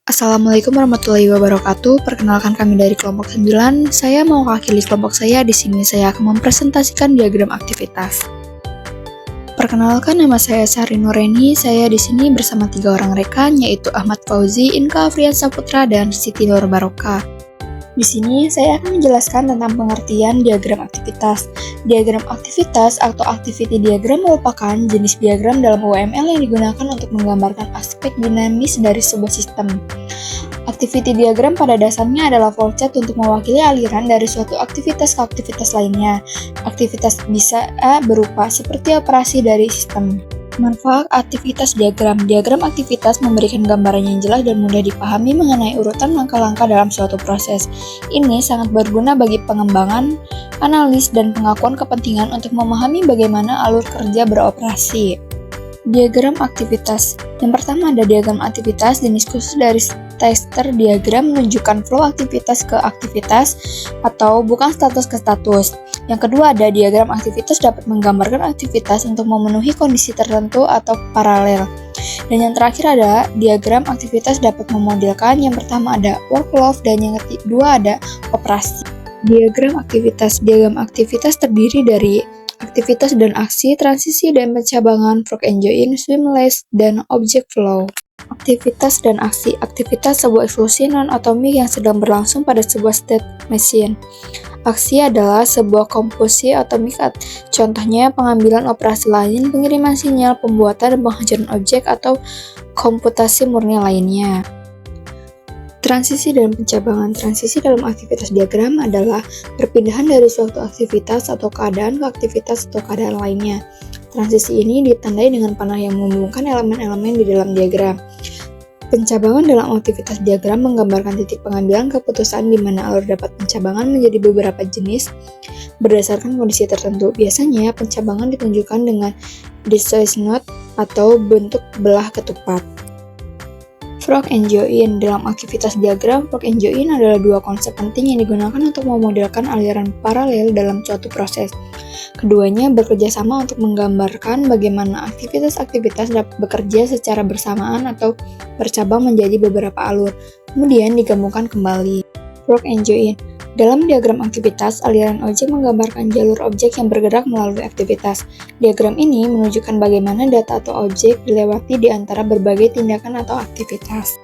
Assalamualaikum warahmatullahi wabarakatuh. Perkenalkan kami dari kelompok 9. Saya mau mewakili kelompok saya. Di sini saya akan mempresentasikan diagram aktivitas. Perkenalkan, nama saya Sari Nureni. Saya di sini bersama 3 orang rekan, yaitu Ahmad Fauzi, Inka Afrian Saputra, dan Siti Nur Baroka. Di sini saya akan menjelaskan tentang pengertian diagram aktivitas. Diagram aktivitas atau activity diagram merupakan jenis diagram dalam UML yang digunakan untuk menggambarkan aspek dinamis dari sebuah sistem. Activity diagram pada dasarnya adalah flowchart untuk mewakili aliran dari suatu aktivitas ke aktivitas lainnya. Aktivitas bisa berupa seperti operasi dari sistem. Manfaat aktivitas diagram. Diagram aktivitas memberikan gambaran yang jelas dan mudah dipahami mengenai urutan langkah-langkah dalam suatu proses. Ini sangat berguna bagi pengembangan, analis, dan pengakuan kepentingan untuk memahami bagaimana alur kerja beroperasi. Diagram aktivitas. Yang pertama ada diagram aktivitas, jenis khusus dari tester diagram menunjukkan flow aktivitas ke aktivitas atau bukan status ke status. Yang kedua ada diagram aktivitas dapat menggambarkan aktivitas untuk memenuhi kondisi tertentu atau paralel. Dan yang terakhir ada diagram aktivitas dapat memodelkan. Yang pertama ada workflow dan yang kedua ada operasi. Diagram aktivitas terdiri dari aktivitas dan aksi, transisi dan pencabangan, frog and join, swimless, dan object flow. Aktivitas dan aksi. Aktivitas sebuah eksekusi non-atomik yang sedang berlangsung pada sebuah state machine. Aksi adalah sebuah komposisi atomik, contohnya pengambilan operasi lain, pengiriman sinyal, pembuatan dan penghajaran objek atau komputasi murni lainnya. Transisi dan pencabangan. Transisi dalam aktivitas diagram adalah perpindahan dari suatu aktivitas atau keadaan ke aktivitas atau keadaan lainnya. Transisi ini ditandai dengan panah yang menghubungkan elemen-elemen di dalam diagram. Pencabangan dalam aktivitas diagram menggambarkan titik pengambilan keputusan di mana alur dapat pencabangan menjadi beberapa jenis berdasarkan kondisi tertentu. Biasanya pencabangan ditunjukkan dengan disjoint knot atau bentuk belah ketupat. Frog and join. Dalam aktivitas diagram, frog and join adalah dua konsep penting yang digunakan untuk memodelkan aliran paralel dalam suatu proses. Keduanya bekerja sama untuk menggambarkan bagaimana aktivitas-aktivitas dapat bekerja secara bersamaan atau bercabang menjadi beberapa alur, kemudian digabungkan kembali. Frog and join. Dalam diagram aktivitas, aliran objek menggambarkan jalur objek yang bergerak melalui aktivitas. Diagram ini menunjukkan bagaimana data atau objek dilewati di antara berbagai tindakan atau aktivitas.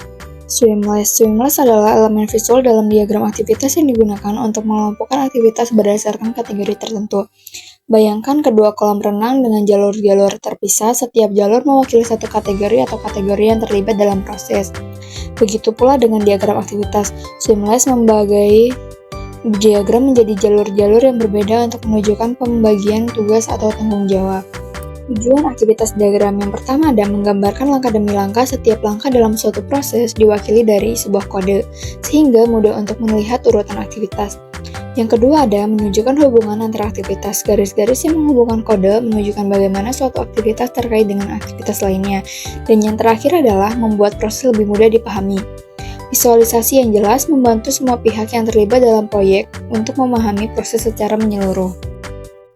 Swimless. Swimless adalah elemen visual dalam diagram aktivitas yang digunakan untuk mengelompokkan aktivitas berdasarkan kategori tertentu. Bayangkan kedua kolam renang dengan jalur-jalur terpisah, setiap jalur mewakili satu kategori atau kategori yang terlibat dalam proses. Begitu pula dengan diagram aktivitas. Swimless membagi diagram menjadi jalur-jalur yang berbeda untuk menunjukkan pembagian tugas atau tanggung jawab. Tujuan aktivitas diagram yang pertama ada menggambarkan langkah demi langkah. Setiap langkah dalam suatu proses diwakili dari sebuah kode, sehingga mudah untuk melihat urutan aktivitas. Yang kedua ada menunjukkan hubungan antara aktivitas. Garis-garis yang menghubungkan kode menunjukkan bagaimana suatu aktivitas terkait dengan aktivitas lainnya. Dan yang terakhir adalah membuat proses lebih mudah dipahami. Visualisasi yang jelas membantu semua pihak yang terlibat dalam proyek untuk memahami proses secara menyeluruh.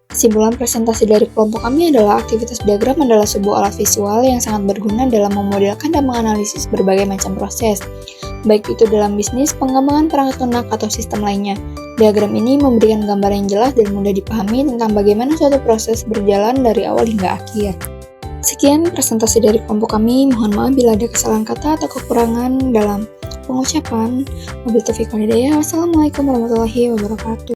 Kesimpulan presentasi dari kelompok kami adalah aktivitas diagram adalah sebuah alat visual yang sangat berguna dalam memodelkan dan menganalisis berbagai macam proses, baik itu dalam bisnis, pengembangan perangkat lunak, atau sistem lainnya. Diagram ini memberikan gambar yang jelas dan mudah dipahami tentang bagaimana suatu proses berjalan dari awal hingga akhir. Sekian presentasi dari kelompok kami. Mohon maaf bila ada kesalahan kata atau kekurangan dalam pengucapan. Wabillahi taufiq wal hidayah. Wassalamualaikum warahmatullahi wabarakatuh.